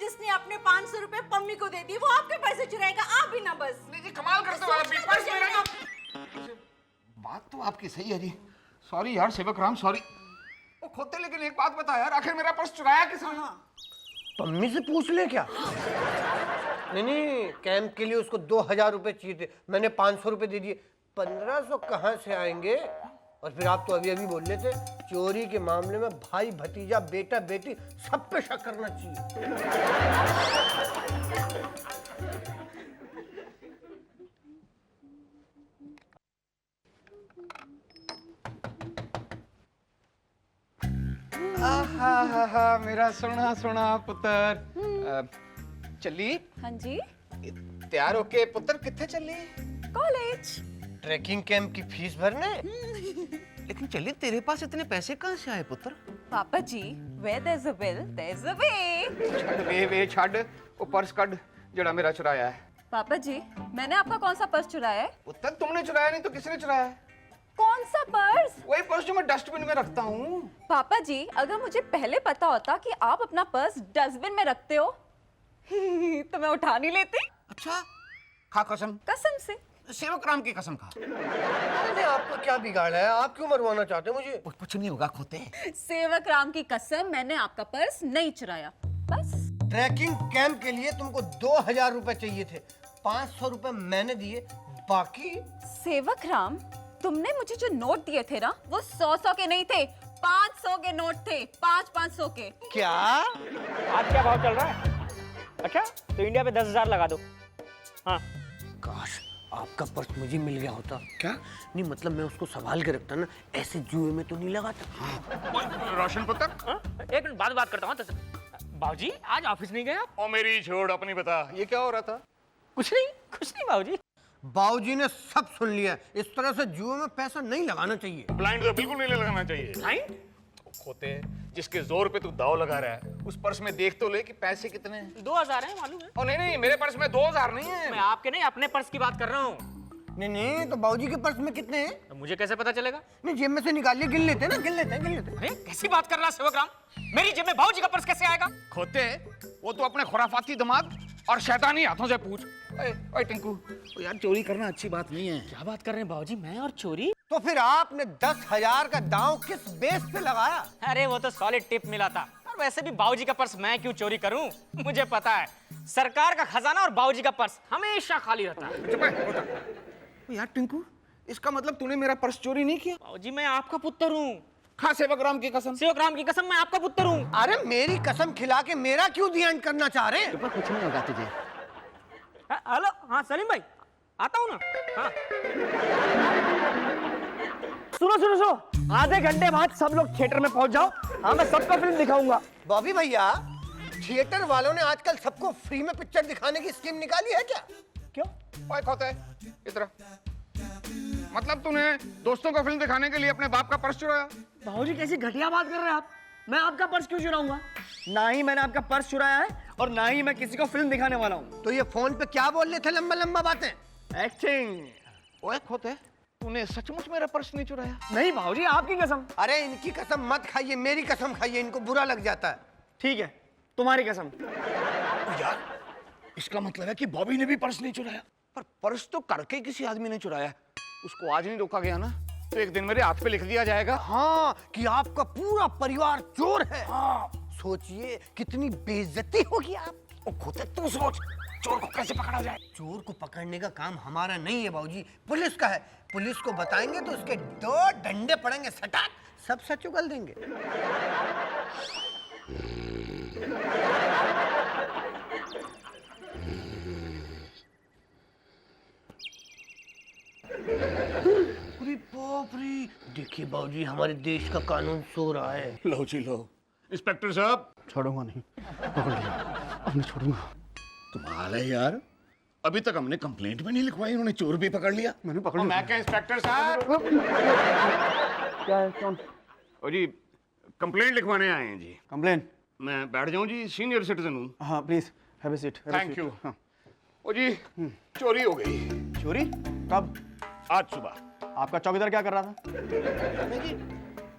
जिसने अपने 500 रुपए पम्मी को दे दिए वो आपके पैसे चुराएगा, आप भी ना बस। जी कमाल करते हो आप। पर्स मेरा ना। बात तो आपकी सही है जी। सॉरी यार सेवक राम, सॉरी। वो खोते, लेकिन एक बात बता यार, आखिर मेरा पर्स चुराया किसने? पम्मी से पूछ ले क्या? नहीं नहीं, कैंप के लिए उसको 2000 रुपए चाहिए थे, मैंने 500 रुपए दे दिए। 1500 कहाँ से आएंगे? और फिर आप तो अभी अभी बोल रहे थे चोरी के मामले में भाई भतीजा बेटा बेटी सब पे शक करना चाहिए। आहा, मेरा सोना सोना पुत्र। चली? हाँ जी। तैयार होके पुत्र किथे चली? कॉलेज। ट्रैकिंग कैंप की फीस भरने। लेकिन चली तेरे पास इतने पैसे कहाँ से आए पुत्र? पापा जी, where there's a will, there's a way। छड़ वे छड़, वो पर्स कड जड़ा मेरा चुराया है। पापा जी, मैंने आपका कौन सा पर्स चुराया है? पुत्र तुमने चुराया नहीं तो किसने चुराया है? कौन सा पर्स? वही पर्स जो मैं डस्टबिन में रखता हूँ। पापा जी, अगर मुझे पहले पता होता कि आप अपना पर्स डस्टबिन में रखते हो तो मैं उठा नहीं लेती। अच्छा, खा कसम। कसम से। सेवक राम की कसम खा। मैंने आपको क्या बिगाड़ा है? आप क्यों मरवाना चाहते हैं मुझे? कुछ नहीं होगा खोते। सेवक राम की कसम, मैंने आपका पर्स नहीं चुराया। बस। ट्रैकिंग कैंप के लिए तुमको 2000 रुपए चाहिए थे, 500 रुपए मैंने दिए, बाकी। सेवक राम, तुमने मुझे जो नोट दिए थे ना, वो 100-100 के नहीं थे, 500 के नोट थे, 500-500 के। क्या? आज क्या भाव चल रहा है? अच्छा तो इंडिया पे 10,000 लगा दो। हाँ। काश आपका पर्स मुझे मिल गया होता। क्या? नहीं मतलब मैं उसको संभाल के रखता ना, ऐसे जुए में तो नहीं लगाता। रोशन पुत्र। एक मिनट बाद बात करता हूँ। बाबूजी आज ऑफिस नहीं गया? ओ मेरी छोड़, अपनी बता, ये क्या हो रहा था? कुछ नहीं बाबूजी। बाबूजी ने सब सुन लिया। इस तरह से जुए में पैसा नहीं लगाना चाहिए। ब्लाइंड तो बिल्कुल नहीं लगाना चाहिए। ब्लाइंड? खोते, जिसके जोर पे तू दाव लगा रहा है, उस पर्स में देख तो ले कि पैसे कितने हैं। 2000 है, मालूम है? ओ नहीं, मेरे पर्स में 2000 नहीं है। मैं आपके नहीं अपने पर्स की बात कर रहा हूँ। नहीं तो बाबूजी के पर्स में कितने हैं? तो मुझे कैसे पता चलेगा? नहीं जेब में से निकालिए, गिन लेते हैं ना, गिन लेते हैं। अरे कैसी बात कर रहा है सेवक राम? मेरी जेब में बाबूजी का पर्स कैसे आएगा? खोते, वो तो अपने खुराफाती दिमाग और शैतानी हाथों से पूछ। ओए टिंकू, तो यार चोरी करना अच्छी बात नहीं है। क्या बात कर रहे हैं बाबूजी, मैं और चोरी? तो फिर आपने 10,000 का दांव किस बेस पे लगाया? अरे वो तो सॉलिड टिप मिला था। और वैसे भी बाबूजी का पर्स मैं क्यों चोरी करूं? मुझे पता है सरकार का खजाना और बाबूजी का पर्स हमेशा खाली रहता है। यार टिंकू, इसका मतलब तूने मेरा पर्स चोरी नहीं किया? बाबूजी मैं आपका पुत्र हूँ। खा सेवक राम की कसम। सेवक राम की कसम, मैं आपका पुत्र हूँ। अरे मेरी कसम खिला के मेरा क्यों ध्यान करना चाह रहे हैं? कुछ नहीं होगा तुझे। हेलो, हाँ सलीम भाई, आता हूँ ना। हाँ। सुनो, आधे घंटे बाद सब लोग थिएटर में पहुंच जाओ। हाँ मैं सबका फिल्म दिखाऊंगा। बॉबी भैया, थिएटर वालों ने आजकल सबको फ्री में पिक्चर दिखाने की स्कीम निकाली है क्या? क्यों? ओए खोते, इधर आ। मतलब तूने दोस्तों को फिल्म दिखाने के लिए अपने बाप का पर्स चुराया? बाबूजी कैसी घटिया बात कर रहे हैं आप? मैं आपका पर्स क्यों चुराऊंगा? ना ही मैंने आपका पर्स चुराया है और ना ही मैं किसी को फिल्म दिखाने वाला हूँ। तो ये फोन पे क्या बोल रहे थे लंबा लंबा बातें? एक्टिंग। ओए खोते, तूने सचमुच मेरा पर्स नहीं चुराया? नहीं बाबूजी, आपकी कसम। अरे इनकी कसम मत खाइए, मेरी कसम खाइए, इनको बुरा लग जाता है। ठीक है, तुम्हारी कसम। यार, इसका मतलब है कि बॉबी ने भी पर्स नहीं चुराया। पर पर्स तो करके किसी आदमी ने चुराया। उसको आज नहीं रोका गया ना, तो एक दिन मेरे हाथ पे लिख दिया जाएगा। हाँ, कि आपका पूरा परिवार चोर है। हाँ। सोचिए कितनी बेइज्जती होगी आप। ओ खोते, तू सोच, चोर को कैसे पकड़ा जाए? चोर को पकड़ने का काम हमारा नहीं है बाबूजी, पुलिस का है। पुलिस को बताएंगे तो उसके 2 डंडे पड़ेंगे, सटाक सब सच उगल देंगे। अरे बाप रे, देखिए बाबूजी हमारे देश का कानून सो रहा है। लो जी लो। इंस्पेक्टर साहब, छोड़ूंगा नहीं, पकड़ लिया, अब नहीं छोड़ूंगा। कमाल है यार, अभी तक हमने कंप्लेंट भी नहीं लिखवाई, उन्होंने चोर भी पकड़ लिया। मैंने पकड़ लिया। मैं क्या इंस्पेक्टर साहब? क्या है? कौन? ओ जी, कंप्लेंट लिखवाने आए हैं जी। कंप्लेन? मैं बैठ जाऊं जी, सीनियर सिटीजन हूँ। हाँ please, have a seat. Thank you. ओ जी, चोरी हो गई। चोरी? कब? आज सुबह। आपका चौकीदार क्या कर रहा था? नहीं जी,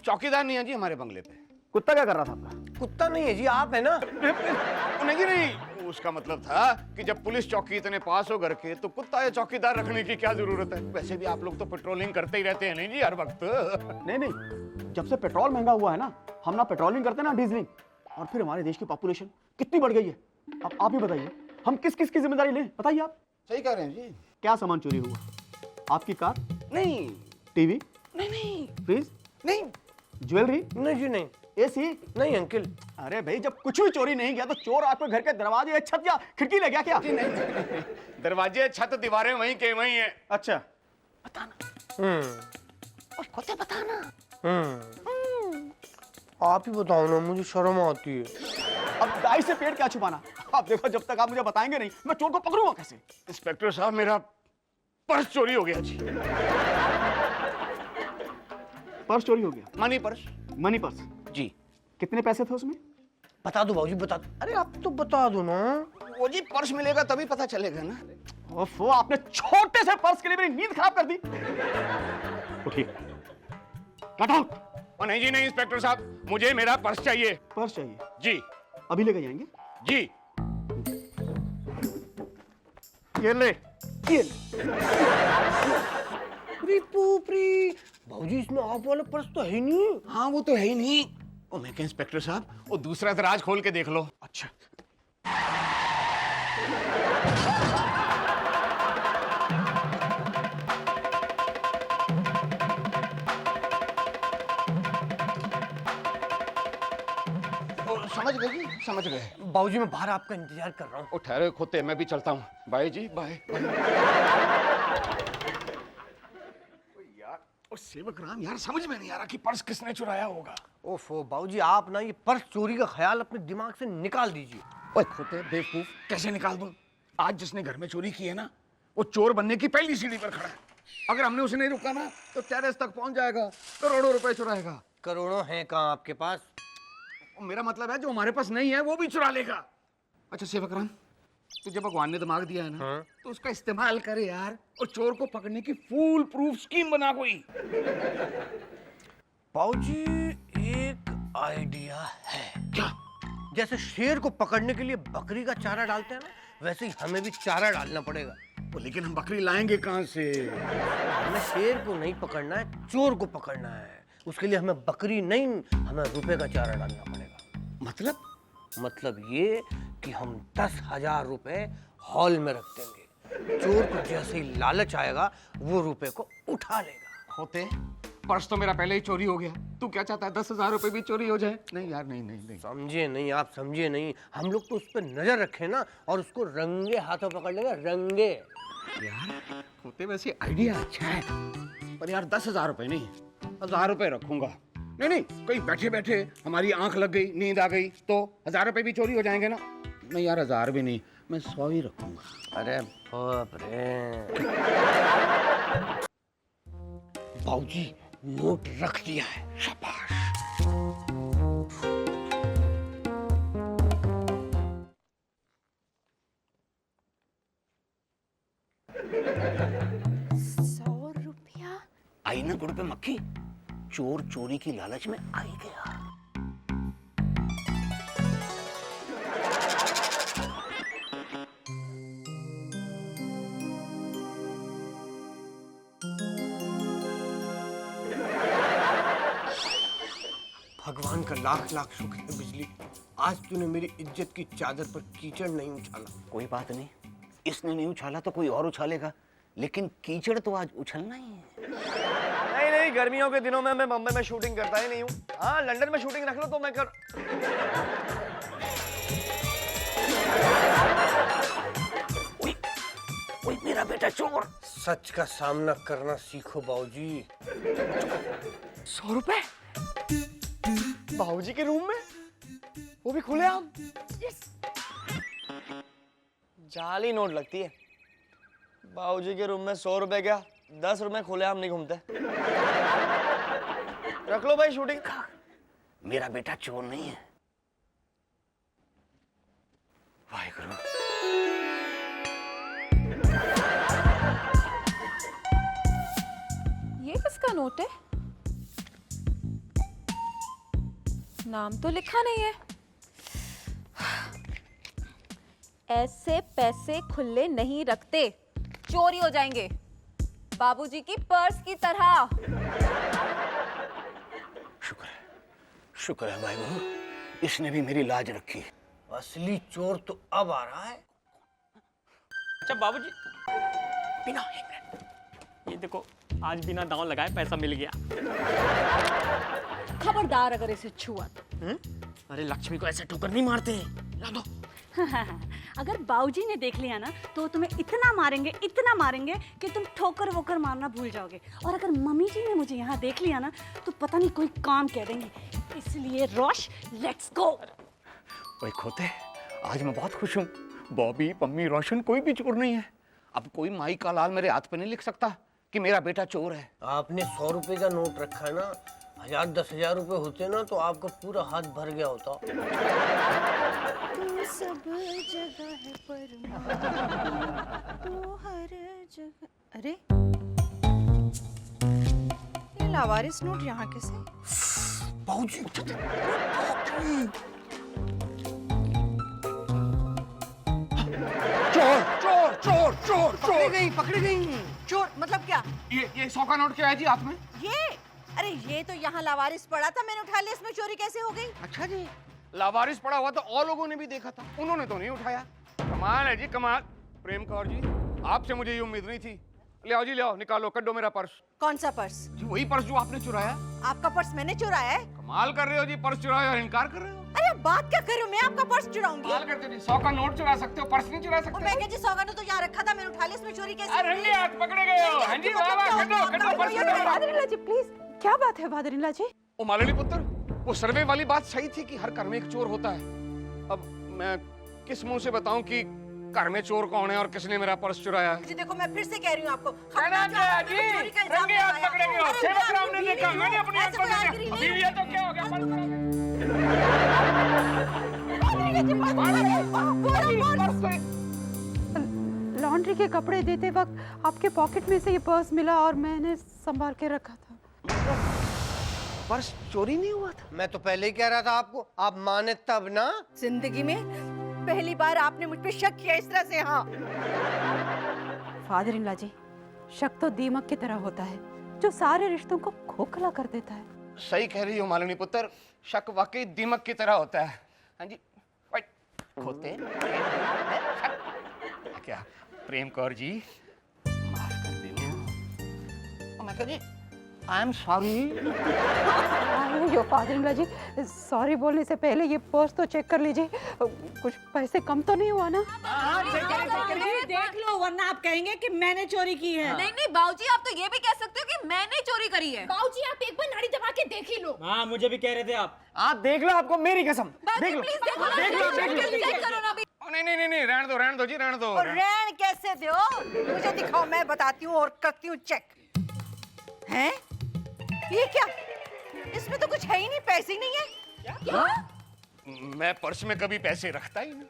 चौकीदार नहीं है जी हमारे बंगले पे। कुत्ता क्या कर रहा था आपका? कुत्ता नहीं है जी, आप है ना। नहीं नहीं, उसका मतलब था कि जब पुलिस चौकी इतने पास हो घर के, तो कुत्ता या चौकीदार रखने की क्या जरूरत है? वैसे भी आप लोग तो पेट्रोलिंग करते ही रहते हैं नहीं जी हर वक्त। नहीं नहीं, जब से पेट्रोल महंगा हुआ है ना, हम ना पेट्रोलिंग करते ना डीजलिंग। और फिर हमारे देश की पॉपुलेशन कितनी बढ़ गई है। अब आप ही बताइए, हम किस किस की जिम्मेदारी लें? बताइए आप। सही कह रहे हैं जी। क्या सामान चोरी हुआ? आपकी कार? नहीं टीवी? नहीं फ्रिज? नहीं ज्वेलरी? नहीं जी नहीं। एसी? नहीं अंकल। अरे भाई, जब कुछ भी चोरी नहीं किया तो चोर आपके घर के दरवाजे, छत या खिड़की ले गया क्या? नहीं, दरवाजे, छत, दीवारें वहीं के वहीं है। अच्छा, और खोते बताना। आप ही बताओ ना, मुझे शर्म आती है। अब दाई से पेड़ क्या छुपाना? आप देखो, जब तक आप मुझे बताएंगे नहीं, मैं चोर को पकड़ूंगा कैसे? इंस्पेक्टर साहब, मेरा पर्स चोरी हो गया जी। पर्स चोरी हो गया? Money purse. Money purse? जी। कितने पैसे थे उसमें? बता दो बाबूजी, बता दो। अरे आप तो बता दो ना। वो जी, पर्स मिलेगा तभी पता चलेगा ना। ओफो, आपने छोटे से पर्स के लिए मेरी नींद खराब कर दी। उठिए, गेट आउट। और नहीं जी नहीं इंस्पेक्टर साहब, मुझे मेरा पर्स चाहिए। पर्स चाहिए? जी। अभी लेके जाएंगे? जी। ये ले, ये ले। अरे बाप रे, बाबूजी इसमें आप वाला पर्स तो है नहीं। हाँ, वो तो है ही नहीं। ओ मैं क्या इंस्पेक्टर साहब, वो दूसरा दराज खोल के देख लो। अच्छा। समझ गए जी, समझ गए। बाबूजी मैं बाहर आपका इंतजार कर रहा हूँ। ओ ठहरे खोते, मैं भी चलता हूँ। बाय जी, बाय। यार, ओ सेवक राम, यार समझ में नहीं आ रहा कि पर्स किसने चुराया होगा। ओफो बाबूजी, आप ना ये पर्स चोरी का ख्याल अपने दिमाग से निकाल दीजिए। ओए खोते बेवकूफ, कैसे निकाल दूं? आज जिसने घर में चोरी की है ना, वो चोर बनने की पहली सीढ़ी पर खड़ा है। अगर हमने उसे नहीं रोका ना, तो टेरेस तक पहुंच जाएगा, करोड़ों रुपए चुराएगा। करोड़ों हैं कहाँ आपके पास? मेरा मतलब है जो हमारे पास नहीं है वो भी चुरा लेगा। अच्छा सेवक राम, तुझे भगवान ने दिमाग दिया है ना, तो उसका इस्तेमाल करे यार, और चोर को पकड़ने की फुल प्रूफ स्कीम बना कोई। बाबूजी एक आइडिया है। क्या? जैसे शेर को पकड़ने के लिए बकरी का चारा डालते हैं ना, वैसे ही हमें भी चारा डालना पड़ेगा। तो लेकिन हम बकरी लाएंगे कहाँ से? हमें शेर को नहीं पकड़ना है, चोर को पकड़ना है। उसके लिए हमें बकरी नहीं, हमें रुपए का चारा डालना पड़ेगा। मतलब ये कि हम 10,000 रुपए हॉल में रख देंगे। चोर को जैसे ही लालच आएगा, वो रुपए को उठा लेगा। होते पर्स तो मेरा पहले ही चोरी हो गया, तू क्या चाहता है 10,000 रुपए भी चोरी हो जाए? नहीं यार, नहीं नहीं नहीं। समझे नहीं आप, समझे नहीं। हम लोग तो उस पर नजर रखें ना, और उसको रंगे हाथों पकड़ लेंगे, रंगे। यार होते वैसे आइडिया अच्छा है, पर यार 10,000 रुपए नहीं, 1,000 रुपए रखूंगा। नहीं नहीं, कहीं बैठे बैठे हमारी आंख लग गई, नींद आ गई तो 1000 रुपए भी चोरी हो जाएंगे ना। नहीं यार, 1000 भी नहीं, मैं 100 ही रखूंगा। अरे बाप रे। बाबूजी नोट रख दिया है, शाबाश। आई ना गुड़ पे मक्खी, चोर चोरी की लालच में आ ही गया। भगवान का लाख लाख शुक्र है बिजली, आज तूने मेरी इज्जत की चादर पर कीचड़ नहीं उछाला। कोई बात नहीं, इसने नहीं उछाला तो कोई और उछालेगा, लेकिन कीचड़ तो आज उछलना ही है। नहीं नहीं, गर्मियों के दिनों में मैं बम्बई में शूटिंग करता ही नहीं हूँ। हाँ, लंदन में शूटिंग रख लो तो मैं कर। ओए मेरा बेटा चोर। सच का सामना करना सीखो बाबूजी। 100 रुपए बाबूजी के रूम में, वो भी खुले आम। जाली नोट लगती है। बाबूजी के रूम में 100 रुपए क्या, 10 रुपए खुले आम नहीं घूमते। रख लो भाई शूटिंग। मेरा बेटा चोर नहीं है। वाहिगुरु। ये किसका नोट है? नाम तो लिखा नहीं है। ऐसे पैसे खुले नहीं रखते, चोरी हो जाएंगे, बाबूजी की पर्स की तरह। शुक्र है वाहिगुरु, इसने भी मेरी लाज रखी। असली चोर तो अब आ रहा है। अच्छा बाबूजी, बिना एक मिनट, ये देखो आज बिना दांव लगाए पैसा मिल गया। खबरदार अगर इसे छुआ तो। अरे लक्ष्मी को ऐसे ठोकर नहीं मारते, ला दो। अगर बाबूजी ने देख लिया ना तो तुम्हें इतना मारेंगे कि तुम ठोकर वोकर मारना भूल जाओगे। और अगर मम्मी जी ने मुझे यहाँ देख लिया ना तो पता नहीं कोई काम कह देंगी। इसलिए रोश, लेट्स गो। ओए खोते, आज मैं बहुत खुश हूँ। बॉबी, पम्मी, रोशन कोई भी चोर नहीं है। अब कोई माई का लाल मेरे हाथ पे नहीं लिख सकता कि मेरा बेटा चोर है। आपने 100 रुपए का नोट रखा है ना, 1000-10,000 रुपए होते ना तो आपका पूरा हाथ भर गया होता। तू सब जगह है पर तू हर जगह। अरे ये लावारिस नोट यहाँ कैसे? बाबूजी चोर चोर चोर चोर पकड़ी गई। चोर मतलब क्या? ये 100 का नोट क्या है जी हाथ में? ये? अरे ये तो यहाँ लावारिस पड़ा था, मैंने उठा लिया, इसमें चोरी कैसे हो गई? अच्छा जी, लावारिस पड़ा हुआ तो और लोगों ने भी देखा था, उन्होंने तो नहीं उठाया। कमाल है जी कमाल। प्रेम कौर जी, आपसे मुझे ये उम्मीद नहीं थी। ले आओ जी, ले आओ, निकालो, कड्डो मेरा पर्स। कौन सा पर्स? जी वही पर्स जो आपने चुराया। आपका पर्स मैंने चुराया है? कमाल कर रहे हो जी, पर्स चुराया और इनकार कर रहे हो। अरे बात क्या कर रहे हो, मैं आपका पर्स चुराऊंगी? कमाल करते जी, 100 का नोट चुरा सकते हो, पर्स नहीं चुरा और सकते। मैं जी 100 का नोट तो यहाँ रखा था, मैंने उठा लिया, इसमें चोरी कैसे? अरे रंगे हाथ पकड़े गए हो। हाँ जी, वाह वाह, कड्डो कड्डो पर्स कड्डो। फादर-इन-लॉ जी प्लीज, क्या बात है फादर-इन-लॉ जी? ओ मालिनी पुत्र, वो सर्वे वाली बात सही थी कि हर घर में एक चोर होता है। अब मैं किस मुंह से बताऊं कि घर में चोर कौन है और किसने मेरा पर्स चुराया है? जी देखो, मैं फिर से कह रही हूँ आपको, कहना क्या है जी? रंगे हाथ पकड़े गए हो। सेवक राम ने देखा, मैंने अपनी आंखों से देखा। अभी ये तो क्या हो गया? पर्स चुरा गया। लॉन्ड्री के कपड़े देते वक्त आपके पॉकेट में से ये पर्स मिला और मैंने संभाल के रखा था। पर्स चोरी नहीं हुआ था? मैं तो पहले ही कह रहा था आपको, आप माने तब ना। जिंदगी में पहली बार आपने मुझ पे शक किया इस तरह से। हाँ फादर इन लॉ जी, शक तो दीमक की तरह होता है जो सारे रिश्तों को खोखला कर देता है। सही कह रही हो मालिनी पुत्र, शक वाकई दीमक की तरह होता है। हाँ जी, खोते क्या प्रेम कौर जी, माफ कर देना। मैं कह जी, आई एम सॉरी। यो father in law ji, sorry बोलने से पहले ये पर्स तो चेक कर लीजिए, कुछ पैसे कम तो नहीं हुआ ना? देख लो वरना आप कहेंगे कि मैंने चोरी की है। नहीं नहीं बाबूजी, आप तो ये भी कह सकते हो कि मैंने चोरी करी है। बाबूजी आप एक बार नाड़ी दबा के देख ही लो। हाँ मुझे भी कह रहे थे आप देख लो, आपको मेरी कसम। देख लो, प्लीज देखो ना, देख लो, देख लो। चेक करो ना अभी। नहीं रहने दो जी, रहने दो। रैन कैसे दो? मुझे दिखाओ, मैं बताती हूँ और करती हूँ चेक। हैं? ये क्या? इसमें तो कुछ है ही नहीं, पैसे ही नहीं है। क्या? मैं पर्स में कभी पैसे रखता ही नहीं।